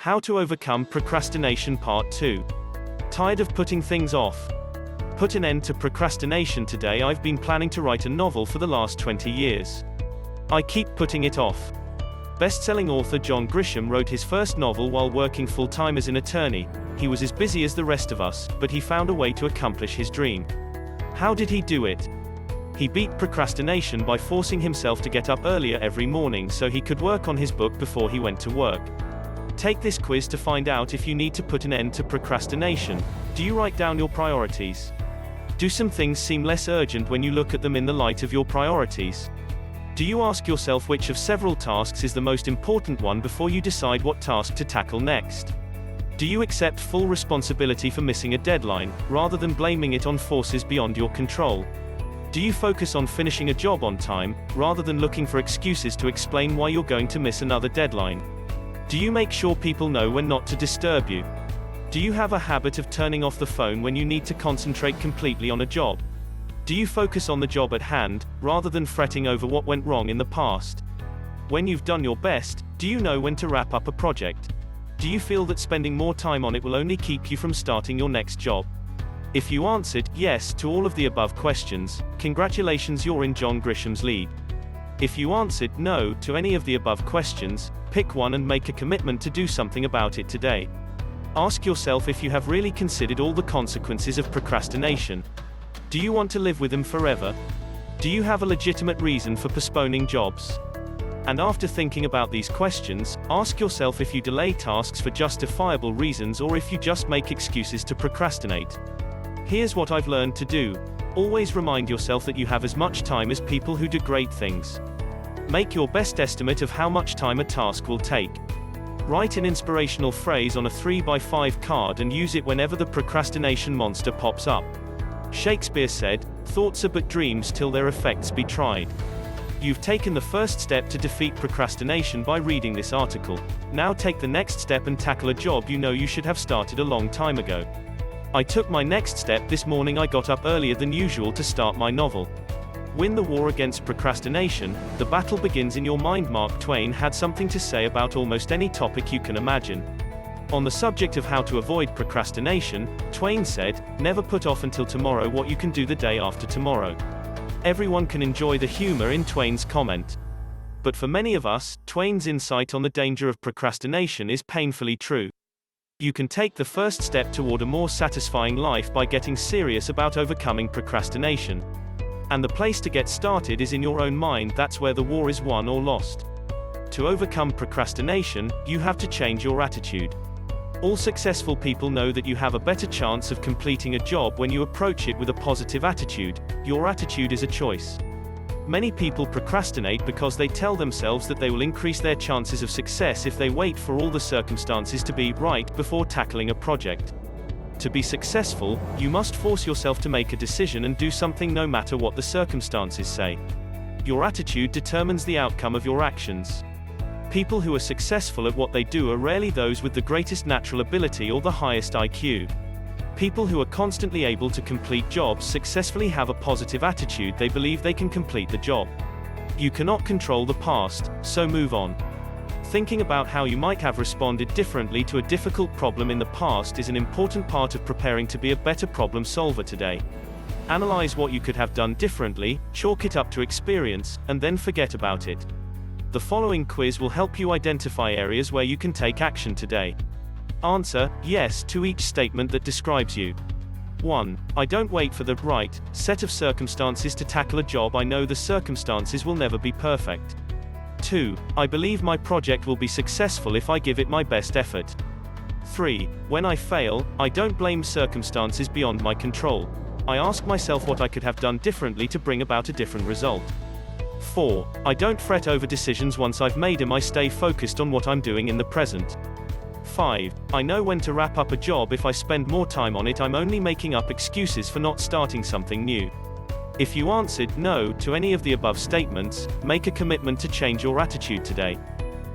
How to Overcome Procrastination Part 2. Tired of putting things off? Put an end to procrastination today. I've been planning to write a novel for the last 20 years. I keep putting it off. Best-selling author John Grisham wrote his first novel while working full-time as an attorney. He was as busy as the rest of us, but he found a way to accomplish his dream. How did he do it? He beat procrastination by forcing himself to get up earlier every morning so he could work on his book before he went to work. Take this quiz to find out if you need to put an end to procrastination. Do you write down your priorities? Do some things seem less urgent when you look at them in the light of your priorities? Do you ask yourself which of several tasks is the most important one before you decide what task to tackle next? Do you accept full responsibility for missing a deadline, rather than blaming it on forces beyond your control? Do you focus on finishing a job on time, rather than looking for excuses to explain why you're going to miss another deadline? Do you make sure people know when not to disturb you? Do you have a habit of turning off the phone when you need to concentrate completely on a job? Do you focus on the job at hand, rather than fretting over what went wrong in the past? When you've done your best, do you know when to wrap up a project? Do you feel that spending more time on it will only keep you from starting your next job? If you answered yes to all of the above questions, congratulations, you're in John Grisham's league. If you answered no to any of the above questions, pick one and make a commitment to do something about it today. Ask yourself if you have really considered all the consequences of procrastination. Do you want to live with them forever? Do you have a legitimate reason for postponing jobs? And after thinking about these questions, ask yourself if you delay tasks for justifiable reasons or if you just make excuses to procrastinate. Here's what I've learned to do. Always remind yourself that you have as much time as people who do great things. Make your best estimate of how much time a task will take. Write an inspirational phrase on a 3x5 card and use it whenever the procrastination monster pops up. Shakespeare said, "Thoughts are but dreams till their effects be tried." You've taken the first step to defeat procrastination by reading this article. Now take the next step and tackle a job you know you should have started a long time ago. I took my next step this morning. I got up earlier than usual to start my novel. Win the war against procrastination. The battle begins in your mind. Mark Twain had something to say about almost any topic you can imagine. On the subject of how to avoid procrastination, Twain said, "Never put off until tomorrow what you can do the day after tomorrow." Everyone can enjoy the humor in Twain's comment. But for many of us, Twain's insight on the danger of procrastination is painfully true. You can take the first step toward a more satisfying life by getting serious about overcoming procrastination. And the place to get started is in your own mind. That's where the war is won or lost. To overcome procrastination, you have to change your attitude. All successful people know that you have a better chance of completing a job when you approach it with a positive attitude. Your attitude is a choice. Many people procrastinate because they tell themselves that they will increase their chances of success if they wait for all the circumstances to be right before tackling a project. To be successful, you must force yourself to make a decision and do something no matter what the circumstances say. Your attitude determines the outcome of your actions. People who are successful at what they do are rarely those with the greatest natural ability or the highest IQ. People who are constantly able to complete jobs successfully have a positive attitude. They believe they can complete the job. You cannot control the past, so move on. Thinking about how you might have responded differently to a difficult problem in the past is an important part of preparing to be a better problem solver today. Analyze what you could have done differently, chalk it up to experience, and then forget about it. The following quiz will help you identify areas where you can take action today. Answer yes to each statement that describes you. 1. I don't wait for the right set of circumstances to tackle a job. I know the circumstances will never be perfect. 2. I believe my project will be successful if I give it my best effort. 3. When I fail, I don't blame circumstances beyond my control. I ask myself what I could have done differently to bring about a different result. 4. I don't fret over decisions once I've made them. I stay focused on what I'm doing in the present. 5. I know when to wrap up a job. If I spend more time on it, I'm only making up excuses for not starting something new. If you answered no to any of the above statements, make a commitment to change your attitude today.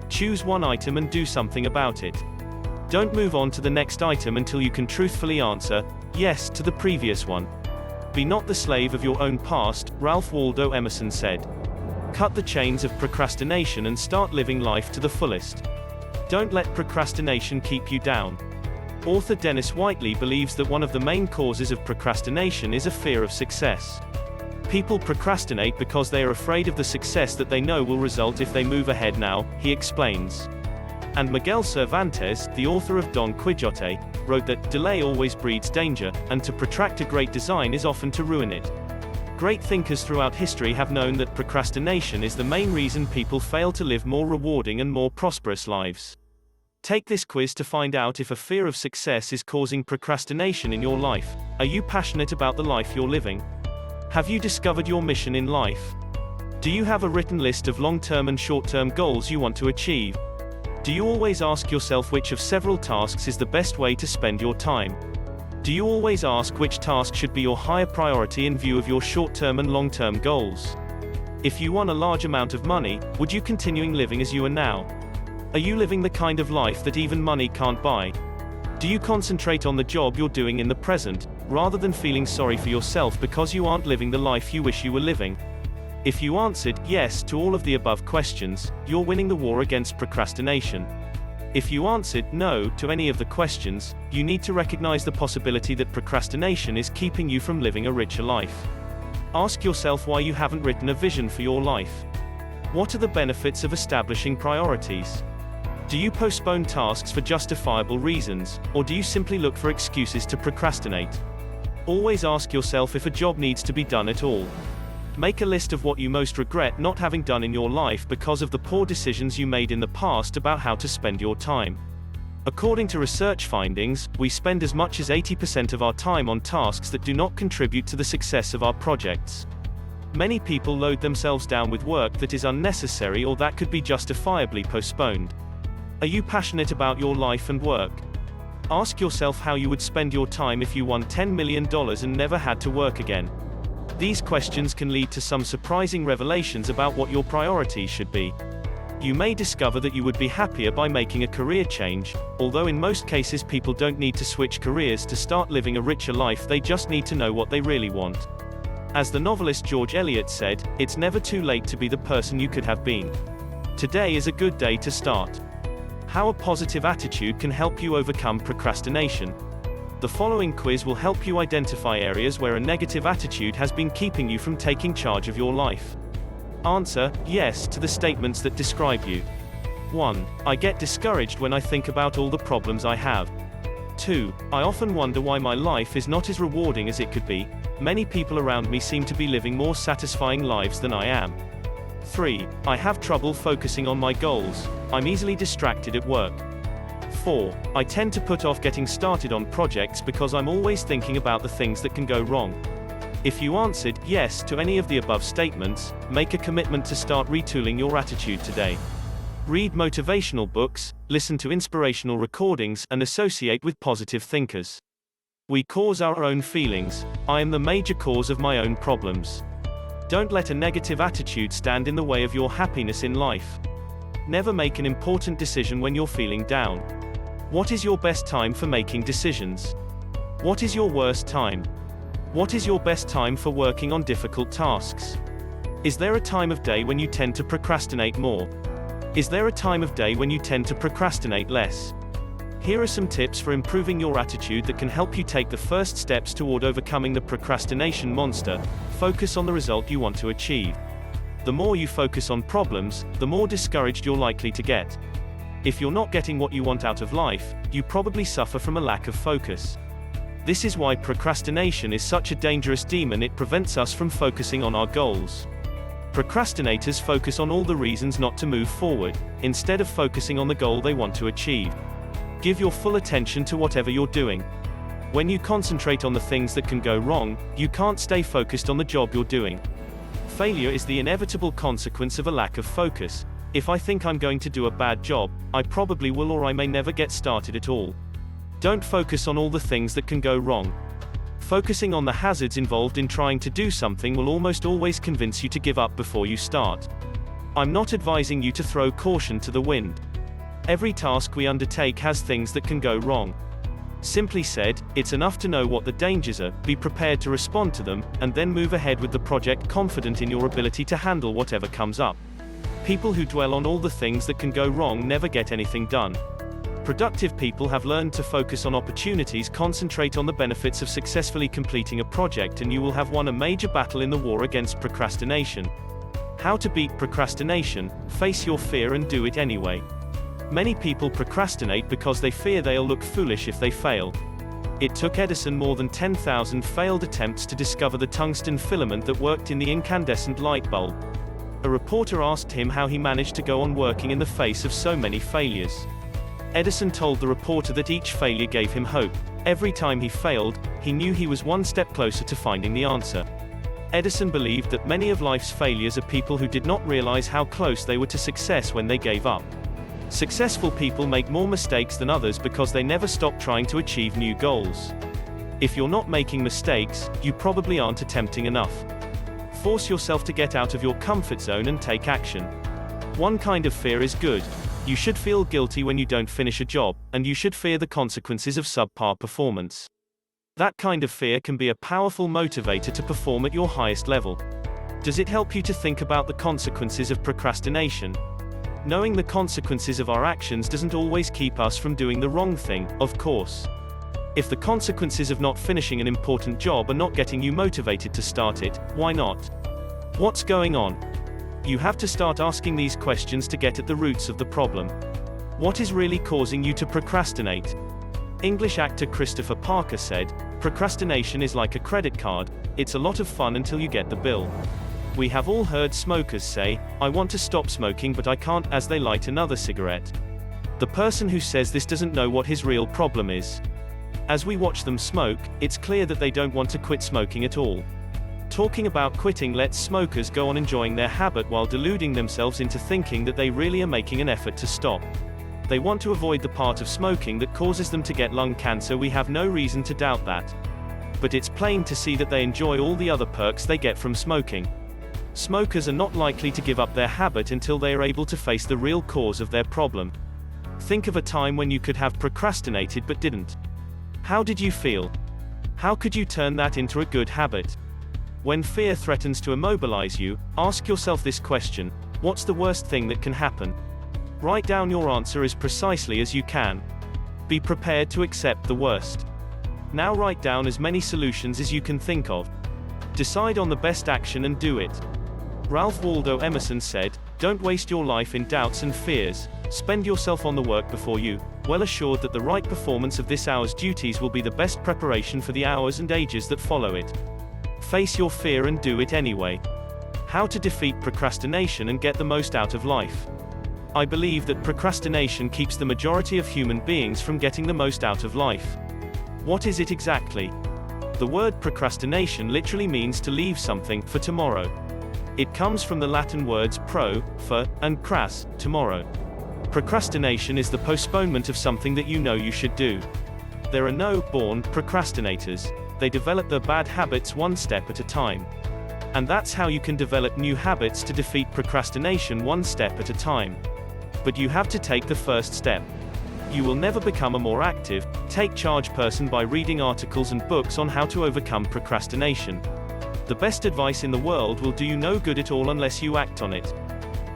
Choose one item and do something about it. Don't move on to the next item until you can truthfully answer yes to the previous one. Be not the slave of your own past, Ralph Waldo Emerson said. Cut the chains of procrastination and start living life to the fullest. Don't let procrastination keep you down. Author Dennis Whiteley believes that one of the main causes of procrastination is a fear of success. People procrastinate because they are afraid of the success that they know will result if they move ahead now, he explains. And Miguel Cervantes, the author of Don Quixote, wrote that, "Delay always breeds danger, and to protract a great design is often to ruin it." Great thinkers throughout history have known that procrastination is the main reason people fail to live more rewarding and more prosperous lives. Take this quiz to find out if a fear of success is causing procrastination in your life. Are you passionate about the life you're living? Have you discovered your mission in life? Do you have a written list of long-term and short-term goals you want to achieve? Do you always ask yourself which of several tasks is the best way to spend your time? Do you always ask which task should be your higher priority in view of your short-term and long-term goals? If you won a large amount of money, would you continue living as you are now? Are you living the kind of life that even money can't buy? Do you concentrate on the job you're doing in the present, rather than feeling sorry for yourself because you aren't living the life you wish you were living? If you answered yes to all of the above questions, you're winning the war against procrastination. If you answered no to any of the questions, you need to recognize the possibility that procrastination is keeping you from living a richer life. Ask yourself why you haven't written a vision for your life. What are the benefits of establishing priorities? Do you postpone tasks for justifiable reasons, or do you simply look for excuses to procrastinate? Always ask yourself if a job needs to be done at all. Make a list of what you most regret not having done in your life because of the poor decisions you made in the past about how to spend your time. According to research findings, we spend as much as 80% of our time on tasks that do not contribute to the success of our projects. Many people load themselves down with work that is unnecessary or that could be justifiably postponed. Are you passionate about your life and work? Ask yourself how you would spend your time if you won $10 million and never had to work again. These questions can lead to some surprising revelations about what your priorities should be. You may discover that you would be happier by making a career change, although in most cases people don't need to switch careers to start living a richer life, they just need to know what they really want. As the novelist George Eliot said, "It's never too late to be the person you could have been. Today is a good day to start." How a positive attitude can help you overcome procrastination. The following quiz will help you identify areas where a negative attitude has been keeping you from taking charge of your life. Answer yes to the statements that describe you. 1. I get discouraged when I think about all the problems I have. 2. I often wonder why my life is not as rewarding as it could be. Many people around me seem to be living more satisfying lives than I am. 3. I have trouble focusing on my goals. I'm easily distracted at work. 4. I tend to put off getting started on projects because I'm always thinking about the things that can go wrong. If you answered yes to any of the above statements, make a commitment to start retooling your attitude today. Read motivational books, listen to inspirational recordings, and associate with positive thinkers. We cause our own feelings. I am the major cause of my own problems. Don't let a negative attitude stand in the way of your happiness in life. Never make an important decision when you're feeling down. What is your best time for making decisions? What is your worst time? What is your best time for working on difficult tasks? Is there a time of day when you tend to procrastinate more? Is there a time of day when you tend to procrastinate less? Here are some tips for improving your attitude that can help you take the first steps toward overcoming the procrastination monster. Focus on the result you want to achieve. The more you focus on problems, the more discouraged you're likely to get. If you're not getting what you want out of life, you probably suffer from a lack of focus. This is why procrastination is such a dangerous demon. It prevents us from focusing on our goals. Procrastinators focus on all the reasons not to move forward, instead of focusing on the goal they want to achieve. Give your full attention to whatever you're doing. When you concentrate on the things that can go wrong, you can't stay focused on the job you're doing. Failure is the inevitable consequence of a lack of focus. If I think I'm going to do a bad job, I probably will, or I may never get started at all. Don't focus on all the things that can go wrong. Focusing on the hazards involved in trying to do something will almost always convince you to give up before you start. I'm not advising you to throw caution to the wind. Every task we undertake has things that can go wrong. Simply said, it's enough to know what the dangers are, be prepared to respond to them, and then move ahead with the project confident in your ability to handle whatever comes up. People who dwell on all the things that can go wrong never get anything done. Productive people have learned to focus on opportunities, concentrate on the benefits of successfully completing a project, and you will have won a major battle in the war against procrastination. How to beat procrastination: face your fear and do it anyway. Many people procrastinate because they fear they'll look foolish if they fail. It took Edison more than 10,000 failed attempts to discover the tungsten filament that worked in the incandescent light bulb. A reporter asked him how he managed to go on working in the face of so many failures. Edison told the reporter that each failure gave him hope. Every time he failed, he knew he was one step closer to finding the answer. Edison believed that many of life's failures are people who did not realize how close they were to success when they gave up. Successful people make more mistakes than others because they never stop trying to achieve new goals. If you're not making mistakes, you probably aren't attempting enough. Force yourself to get out of your comfort zone and take action. One kind of fear is good. You should feel guilty when you don't finish a job, and you should fear the consequences of subpar performance. That kind of fear can be a powerful motivator to perform at your highest level. Does it help you to think about the consequences of procrastination? Knowing the consequences of our actions doesn't always keep us from doing the wrong thing, of course. If the consequences of not finishing an important job are not getting you motivated to start it, why not? What's going on? You have to start asking these questions to get at the roots of the problem. What is really causing you to procrastinate? English actor Christopher Parker said, "Procrastination is like a credit card. It's a lot of fun until you get the bill." We have all heard smokers say, "I want to stop smoking but I can't," as they light another cigarette. The person who says this doesn't know what his real problem is. As we watch them smoke, it's clear that they don't want to quit smoking at all. Talking about quitting lets smokers go on enjoying their habit while deluding themselves into thinking that they really are making an effort to stop. They want to avoid the part of smoking that causes them to get lung cancer. We have no reason to doubt that. But it's plain to see that they enjoy all the other perks they get from smoking. Smokers are not likely to give up their habit until they are able to face the real cause of their problem. Think of a time when you could have procrastinated but didn't. How did you feel? How could you turn that into a good habit? When fear threatens to immobilize you, ask yourself this question: what's the worst thing that can happen? Write down your answer as precisely as you can. Be prepared to accept the worst. Now write down as many solutions as you can think of. Decide on the best action and do it. Ralph Waldo Emerson said, "Don't waste your life in doubts and fears. Spend yourself on the work before you, well assured that the right performance of this hour's duties will be the best preparation for the hours and ages that follow it." Face your fear and do it anyway. How to defeat procrastination and get the most out of life. I believe that procrastination keeps the majority of human beings from getting the most out of life. What is it exactly? The word procrastination literally means to leave something for tomorrow. It comes from the Latin words pro, for, and cras, tomorrow. Procrastination is the postponement of something that you know you should do. There are no born procrastinators. They develop their bad habits one step at a time. And that's how you can develop new habits to defeat procrastination one step at a time. But you have to take the first step. You will never become a more active, take-charge person by reading articles and books on how to overcome procrastination. The best advice in the world will do you no good at all unless you act on it.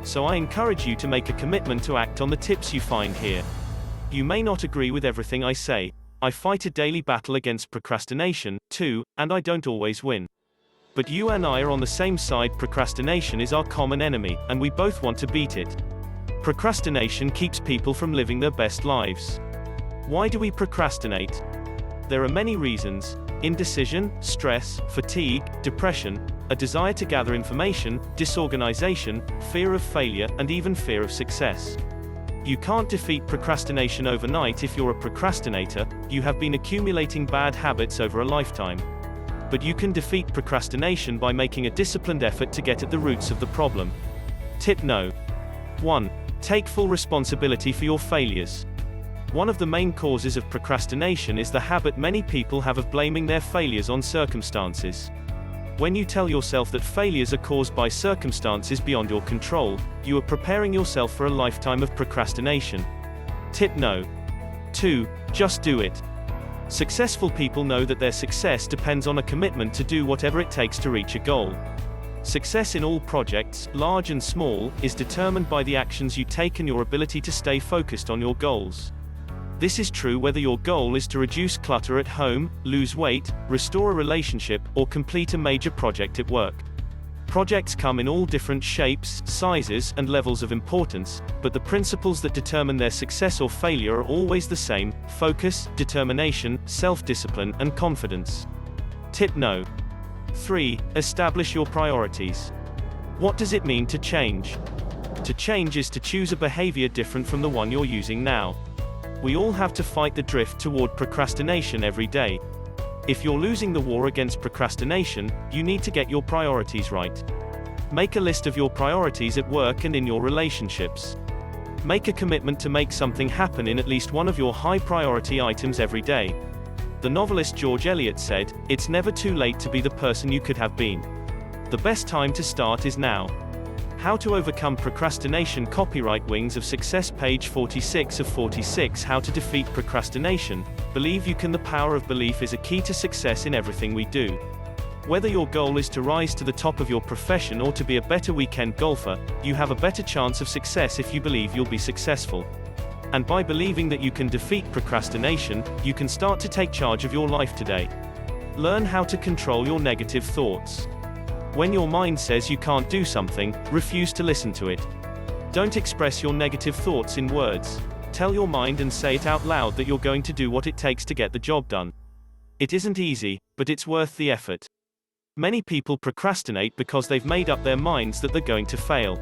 So I encourage you to make a commitment to act on the tips you find here. You may not agree with everything I say. I fight a daily battle against procrastination, too, and I don't always win. But you and I are on the same side. Procrastination is our common enemy, and we both want to beat it. Procrastination keeps people from living their best lives. Why do we procrastinate? There are many reasons: indecision, stress, fatigue, depression, a desire to gather information, disorganization, fear of failure, and even fear of success. You can't defeat procrastination overnight. If you're a procrastinator, you have been accumulating bad habits over a lifetime. But you can defeat procrastination by making a disciplined effort to get at the roots of the problem. Tip No. 1. Take full responsibility for your failures. One of the main causes of procrastination is the habit many people have of blaming their failures on circumstances. When you tell yourself that failures are caused by circumstances beyond your control, you are preparing yourself for a lifetime of procrastination. Tip No. 2. Just do it. Successful people know that their success depends on a commitment to do whatever it takes to reach a goal. Success in all projects, large and small, is determined by the actions you take and your ability to stay focused on your goals. This is true whether your goal is to reduce clutter at home, lose weight, restore a relationship, or complete a major project at work. Projects come in all different shapes, sizes, and levels of importance, but the principles that determine their success or failure are always the same: focus, determination, self-discipline, and confidence. Tip No. 3. Establish your priorities. What does it mean to change? To change is to choose a behavior different from the one you're using now. We all have to fight the drift toward procrastination every day. If you're losing the war against procrastination, you need to get your priorities right. Make a list of your priorities at work and in your relationships. Make a commitment to make something happen in at least one of your high priority items every day. The novelist George Eliot said, "It's never too late to be the person you could have been. The best time to start is now." How to Overcome Procrastination. Copyright Wings of Success, page 46 of 46. How to defeat procrastination. Believe you can. The power of belief is a key to success in everything we do. Whether your goal is to rise to the top of your profession or to be a better weekend golfer, you have a better chance of success if you believe you'll be successful. And by believing that you can defeat procrastination, you can start to take charge of your life today. Learn how to control your negative thoughts. When your mind says you can't do something, refuse to listen to it. Don't express your negative thoughts in words. Tell your mind and say it out loud that you're going to do what it takes to get the job done. It isn't easy, but it's worth the effort. Many people procrastinate because they've made up their minds that they're going to fail.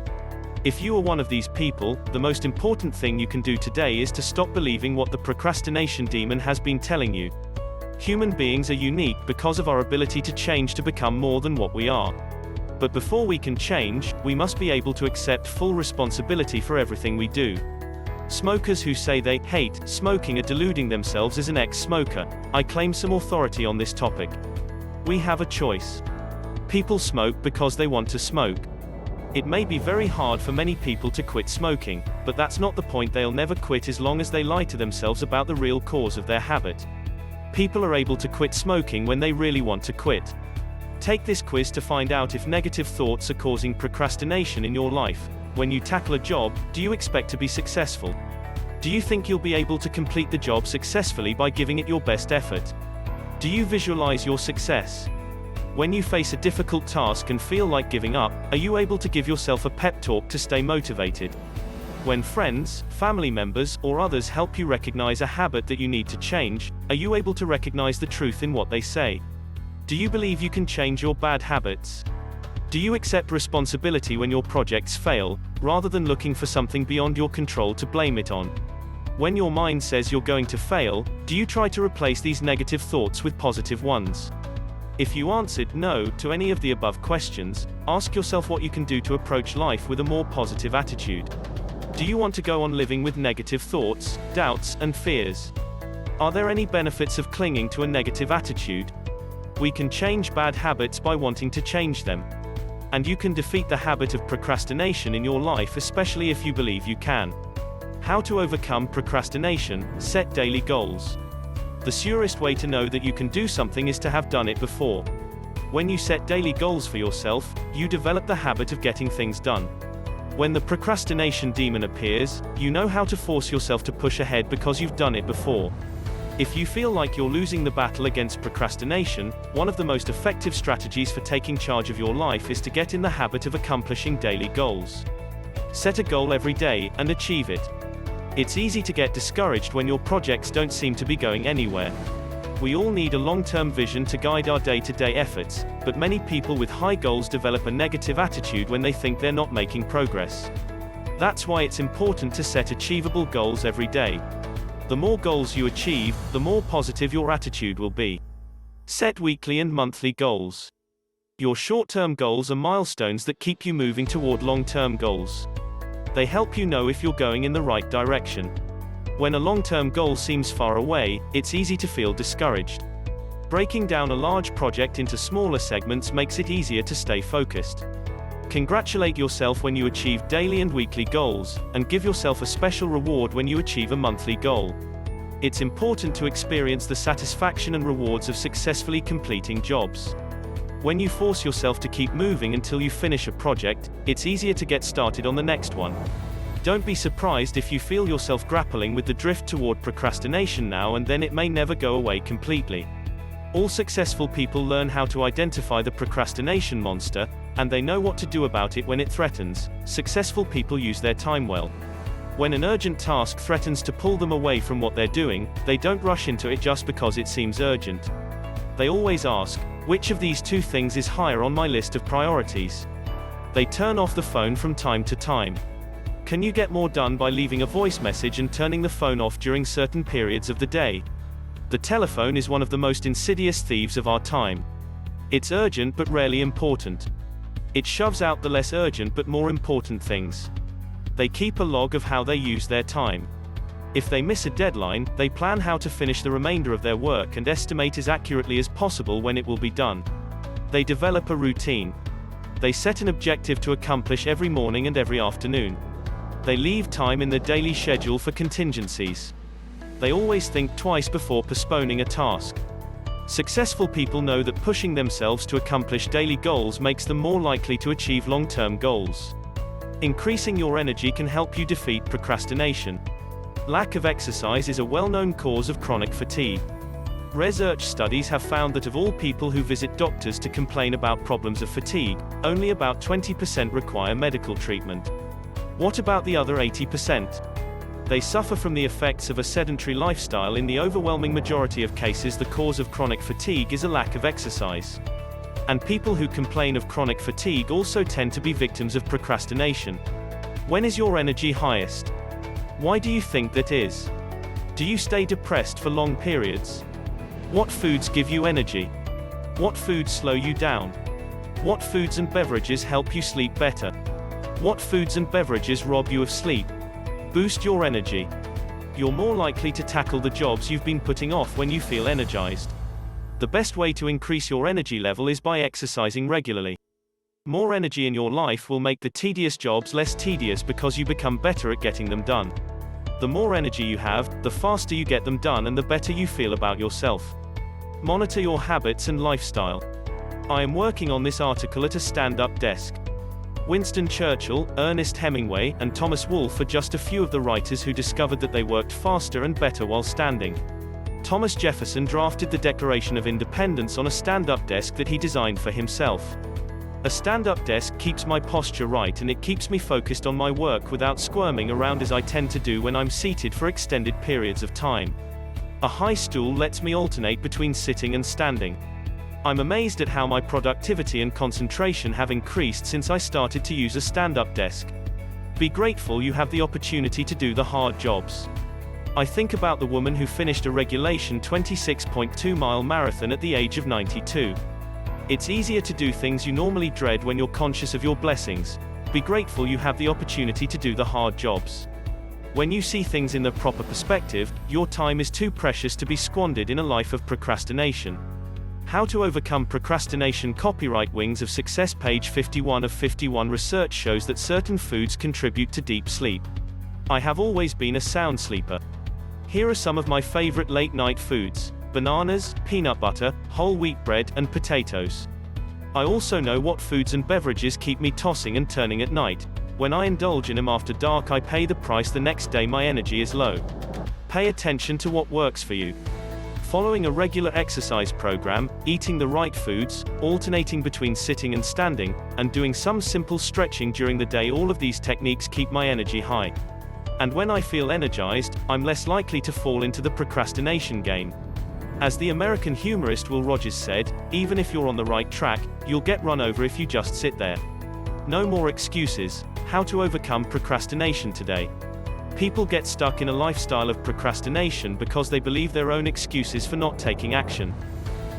If you are one of these people, the most important thing you can do today is to stop believing what the procrastination demon has been telling you. Human beings are unique because of our ability to change to become more than what we are. But before we can change, we must be able to accept full responsibility for everything we do. Smokers who say they hate smoking are deluding themselves as an ex-smoker. I claim some authority on this topic. We have a choice. People smoke because they want to smoke. It may be very hard for many people to quit smoking, but that's not the point. They'll never quit as long as they lie to themselves about the real cause of their habit. People are able to quit smoking when they really want to quit. Take this quiz to find out if negative thoughts are causing procrastination in your life. When you tackle a job, do you expect to be successful? Do you think you'll be able to complete the job successfully by giving it your best effort? Do you visualize your success? When you face a difficult task and feel like giving up, are you able to give yourself a pep talk to stay motivated? When friends, family members, or others help you recognize a habit that you need to change, are you able to recognize the truth in what they say? Do you believe you can change your bad habits? Do you accept responsibility when your projects fail, rather than looking for something beyond your control to blame it on? When your mind says you're going to fail, do you try to replace these negative thoughts with positive ones? If you answered no to any of the above questions, ask yourself what you can do to approach life with a more positive attitude. Do you want to go on living with negative thoughts, doubts, and fears? Are there any benefits of clinging to a negative attitude? We can change bad habits by wanting to change them. And you can defeat the habit of procrastination in your life, especially if you believe you can. How to overcome procrastination. Set daily goals. The surest way to know that you can do something is to have done it before. When you set daily goals for yourself, you develop the habit of getting things done. When the procrastination demon appears, you know how to force yourself to push ahead because you've done it before. If you feel like you're losing the battle against procrastination, one of the most effective strategies for taking charge of your life is to get in the habit of accomplishing daily goals. Set a goal every day, and achieve it. It's easy to get discouraged when your projects don't seem to be going anywhere. We all need a long-term vision to guide our day-to-day efforts, but many people with high goals develop a negative attitude when they think they're not making progress. That's why it's important to set achievable goals every day. The more goals you achieve, the more positive your attitude will be. Set weekly and monthly goals. Your short-term goals are milestones that keep you moving toward long-term goals. They help you know if you're going in the right direction. When a long-term goal seems far away, it's easy to feel discouraged. Breaking down a large project into smaller segments makes it easier to stay focused. Congratulate yourself when you achieve daily and weekly goals, and give yourself a special reward when you achieve a monthly goal. It's important to experience the satisfaction and rewards of successfully completing jobs. When you force yourself to keep moving until you finish a project, it's easier to get started on the next one. Don't be surprised if you feel yourself grappling with the drift toward procrastination now and then. It may never go away completely. All successful people learn how to identify the procrastination monster, and they know what to do about it when it threatens. Successful people use their time well. When an urgent task threatens to pull them away from what they're doing, they don't rush into it just because it seems urgent. They always ask, which of these two things is higher on my list of priorities? They turn off the phone from time to time. Can you get more done by leaving a voice message and turning the phone off during certain periods of the day? The telephone is one of the most insidious thieves of our time. It's urgent but rarely important. It shoves out the less urgent but more important things. They keep a log of how they use their time. If they miss a deadline, they plan how to finish the remainder of their work and estimate as accurately as possible when it will be done. They develop a routine. They set an objective to accomplish every morning and every afternoon. They leave time in the daily schedule for contingencies. They always think twice before postponing a task. Successful people know that pushing themselves to accomplish daily goals makes them more likely to achieve long-term goals. Increasing your energy can help you defeat procrastination. Lack of exercise is a well-known cause of chronic fatigue. Research studies have found that of all people who visit doctors to complain about problems of fatigue, only about 20% require medical treatment. What about the other 80%? They suffer from the effects of a sedentary lifestyle. In the overwhelming majority of cases, the cause of chronic fatigue is a lack of exercise. And people who complain of chronic fatigue also tend to be victims of procrastination. When is your energy highest? Why do you think that is? Do you stay depressed for long periods? What foods give you energy? What foods slow you down? What foods and beverages help you sleep better? What foods and beverages rob you of sleep? Boost your energy. You're more likely to tackle the jobs you've been putting off when you feel energized. The best way to increase your energy level is by exercising regularly. More energy in your life will make the tedious jobs less tedious because you become better at getting them done. The more energy you have, the faster you get them done and the better you feel about yourself. Monitor your habits and lifestyle. I am working on this article at a stand-up desk. Winston Churchill, Ernest Hemingway, and Thomas Wolfe are just a few of the writers who discovered that they worked faster and better while standing. Thomas Jefferson drafted the Declaration of Independence on a stand-up desk that he designed for himself. A stand-up desk keeps my posture right and it keeps me focused on my work without squirming around as I tend to do when I'm seated for extended periods of time. A high stool lets me alternate between sitting and standing. I'm amazed at how my productivity and concentration have increased since I started to use a stand-up desk. Be grateful you have the opportunity to do the hard jobs. I think about the woman who finished a regulation 26.2-mile marathon at the age of 92. It's easier to do things you normally dread when you're conscious of your blessings. Be grateful you have the opportunity to do the hard jobs. When you see things in the proper perspective, your time is too precious to be squandered in a life of procrastination. How to Overcome Procrastination. Copyright Wings of Success. Page 51 of 51. Research shows that certain foods contribute to deep sleep. I have always been a sound sleeper. Here are some of my favorite late-night foods: bananas, peanut butter, whole wheat bread, and potatoes. I also know what foods and beverages keep me tossing and turning at night. When I indulge in them after dark, I pay the price the next day my energy is low. Pay attention to what works for you. Following a regular exercise program, eating the right foods, alternating between sitting and standing, and doing some simple stretching during the day, all of these techniques keep my energy high. And when I feel energized, I'm less likely to fall into the procrastination game. As the American humorist Will Rogers said, even if you're on the right track, you'll get run over if you just sit there. No more excuses. How to overcome procrastination today. People get stuck in a lifestyle of procrastination because they believe their own excuses for not taking action.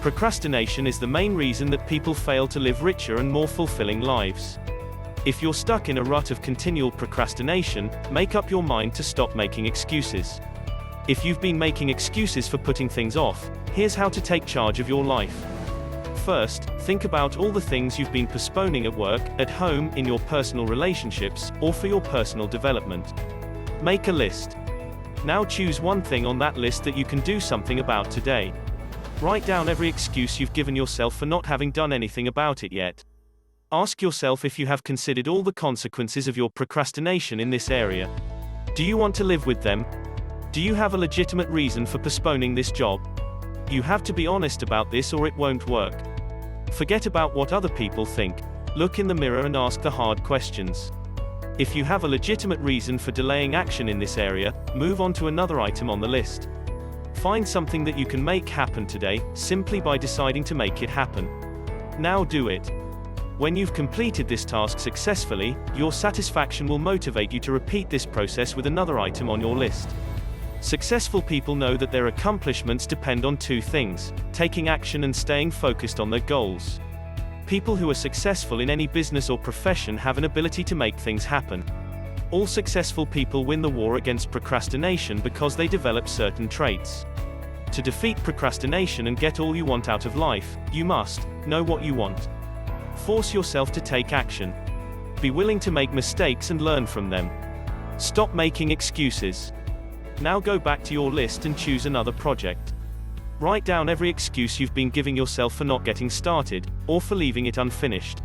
Procrastination is the main reason that people fail to live richer and more fulfilling lives. If you're stuck in a rut of continual procrastination, make up your mind to stop making excuses. If you've been making excuses for putting things off, here's how to take charge of your life. First, think about all the things you've been postponing at work, at home, in your personal relationships, or for your personal development. Make a list. Now choose one thing on that list that you can do something about today. Write down every excuse you've given yourself for not having done anything about it yet. Ask yourself if you have considered all the consequences of your procrastination in this area. Do you want to live with them? Do you have a legitimate reason for postponing this job? You have to be honest about this or it won't work. Forget about what other people think. Look in the mirror and ask the hard questions. If you have a legitimate reason for delaying action in this area, move on to another item on the list. Find something that you can make happen today, simply by deciding to make it happen. Now do it. When you've completed this task successfully, your satisfaction will motivate you to repeat this process with another item on your list. Successful people know that their accomplishments depend on two things: taking action and staying focused on their goals. People who are successful in any business or profession have an ability to make things happen. All successful people win the war against procrastination because they develop certain traits. To defeat procrastination and get all you want out of life, you must know what you want. Force yourself to take action. Be willing to make mistakes and learn from them. Stop making excuses. Now go back to your list and choose another project. Write down every excuse you've been giving yourself for not getting started, or for leaving it unfinished.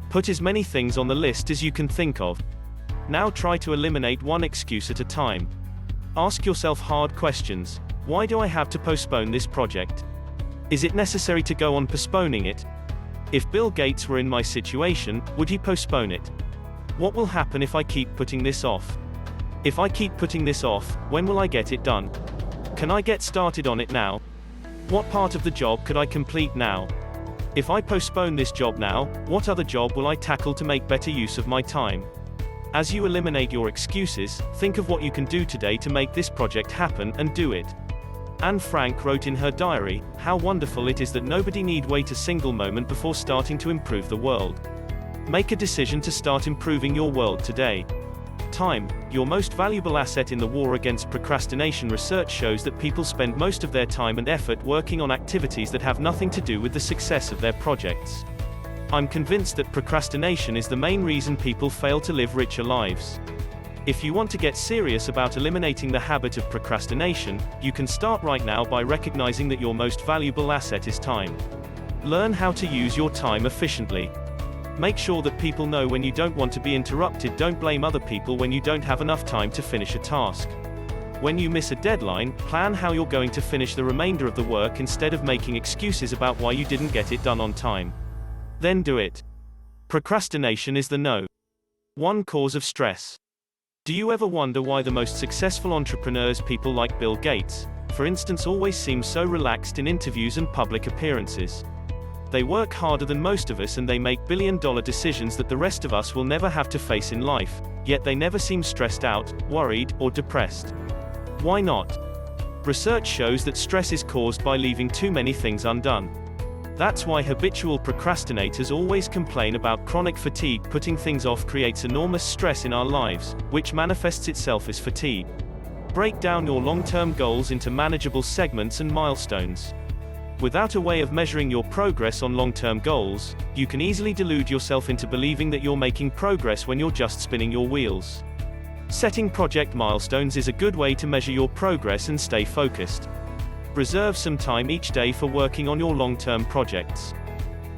Put as many things on the list as you can think of. Now try to eliminate one excuse at a time. Ask yourself hard questions. Why do I have to postpone this project? Is it necessary to go on postponing it? If Bill Gates were in my situation, would he postpone it? What will happen if I keep putting this off? If I keep putting this off, when will I get it done? Can I get started on it now? What part of the job could I complete now? If I postpone this job now, what other job will I tackle to make better use of my time? As you eliminate your excuses, think of what you can do today to make this project happen, and do it. Anne Frank wrote in her diary, "How wonderful it is that nobody need wait a single moment before starting to improve the world." Make a decision to start improving your world today. Time, your most valuable asset in the war against procrastination. Research shows that people spend most of their time and effort working on activities that have nothing to do with the success of their projects. I'm convinced that procrastination is the main reason people fail to live richer lives. If you want to get serious about eliminating the habit of procrastination, you can start right now by recognizing that your most valuable asset is time. Learn how to use your time efficiently. Make sure that people know when you don't want to be interrupted. Don't blame other people when you don't have enough time to finish a task. When you miss a deadline, plan how you're going to finish the remainder of the work instead of making excuses about why you didn't get it done on time. Then do it. Procrastination is the #1 cause of stress. Do you ever wonder why the most successful entrepreneurs, people like Bill Gates, for instance, always seem so relaxed in interviews and public appearances? They work harder than most of us and they make billion-dollar decisions that the rest of us will never have to face in life, yet they never seem stressed out, worried, or depressed. Why not? Research shows that stress is caused by leaving too many things undone. That's why habitual procrastinators always complain about chronic fatigue. Putting things off creates enormous stress in our lives, which manifests itself as fatigue. Break down your long-term goals into manageable segments and milestones. Without a way of measuring your progress on long-term goals, you can easily delude yourself into believing that you're making progress when you're just spinning your wheels. Setting project milestones is a good way to measure your progress and stay focused. Reserve some time each day for working on your long-term projects.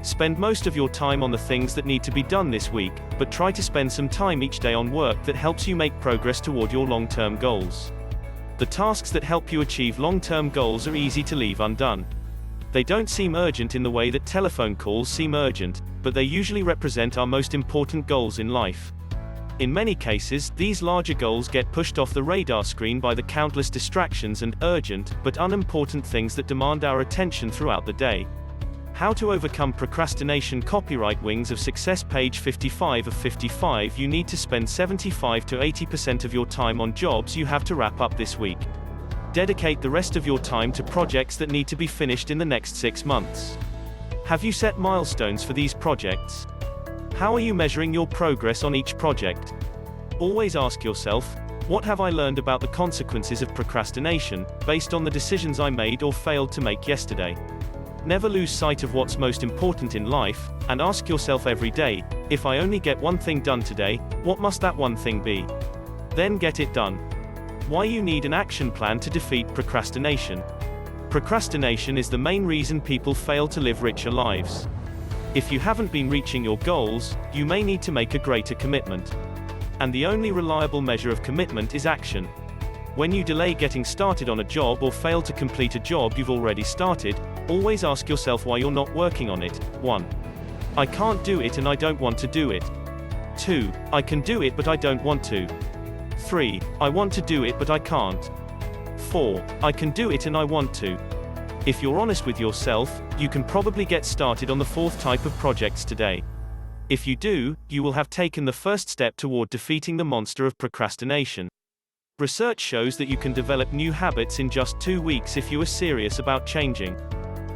Spend most of your time on the things that need to be done this week, but try to spend some time each day on work that helps you make progress toward your long-term goals. The tasks that help you achieve long-term goals are easy to leave undone. They don't seem urgent in the way that telephone calls seem urgent, but they usually represent our most important goals in life. In many cases, these larger goals get pushed off the radar screen by the countless distractions and urgent, but unimportant things that demand our attention throughout the day. How to Overcome Procrastination. Copyright Wings of Success. Page 55 of 55. You need to spend 75 to 80% of your time on jobs you have to wrap up this week. Dedicate the rest of your time to projects that need to be finished in the next 6 months. Have you set milestones for these projects? How are you measuring your progress on each project? Always ask yourself, what have I learned about the consequences of procrastination, based on the decisions I made or failed to make yesterday? Never lose sight of what's most important in life, and ask yourself every day, if I only get one thing done today, what must that one thing be? Then get it done. Why you need an action plan to defeat procrastination. Procrastination is the main reason people fail to live richer lives. If you haven't been reaching your goals, you may need to make a greater commitment. And the only reliable measure of commitment is action. When you delay getting started on a job or fail to complete a job you've already started, always ask yourself why you're not working on it. 1. I can't do it and I don't want to do it. 2. I can do it but I don't want to. 3. I want to do it but I can't. 4. I can do it and I want to. If you're honest with yourself, you can probably get started on the fourth type of projects today. If you do, you will have taken the first step toward defeating the monster of procrastination. Research shows that you can develop new habits in just 2 weeks if you are serious about changing.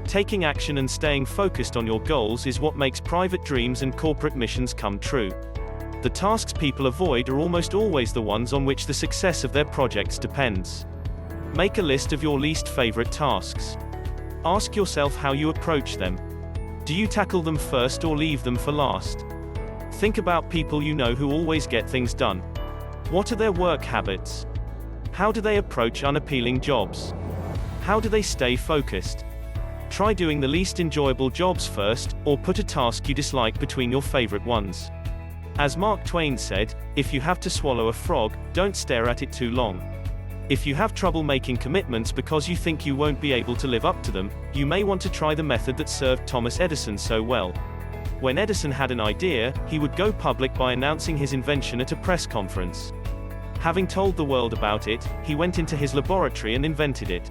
Taking action and staying focused on your goals is what makes private dreams and corporate missions come true. The tasks people avoid are almost always the ones on which the success of their projects depends. Make a list of your least favorite tasks. Ask yourself how you approach them. Do you tackle them first or leave them for last? Think about people you know who always get things done. What are their work habits? How do they approach unappealing jobs? How do they stay focused? Try doing the least enjoyable jobs first, or put a task you dislike between your favorite ones. As Mark Twain said, if you have to swallow a frog, don't stare at it too long. If you have trouble making commitments because you think you won't be able to live up to them, you may want to try the method that served Thomas Edison so well. When Edison had an idea, he would go public by announcing his invention at a press conference. Having told the world about it, he went into his laboratory and invented it.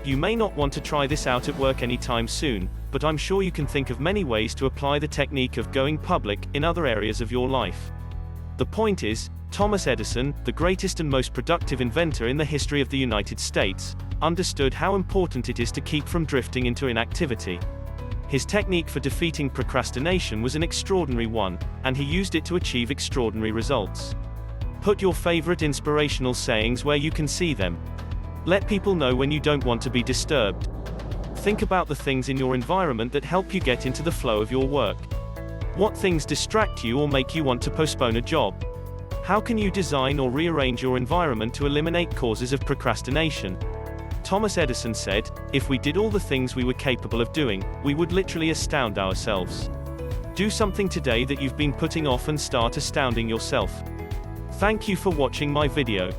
You may not want to try this out at work anytime soon, but I'm sure you can think of many ways to apply the technique of going public in other areas of your life. The point is, Thomas Edison, the greatest and most productive inventor in the history of the United States, understood how important it is to keep from drifting into inactivity. His technique for defeating procrastination was an extraordinary one, and he used it to achieve extraordinary results. Put your favorite inspirational sayings where you can see them. Let people know when you don't want to be disturbed. Think about the things in your environment that help you get into the flow of your work. What things distract you or make you want to postpone a job? How can you design or rearrange your environment to eliminate causes of procrastination? Thomas Edison said, if we did all the things we were capable of doing, we would literally astound ourselves. Do something today that you've been putting off and start astounding yourself. Thank you for watching my video.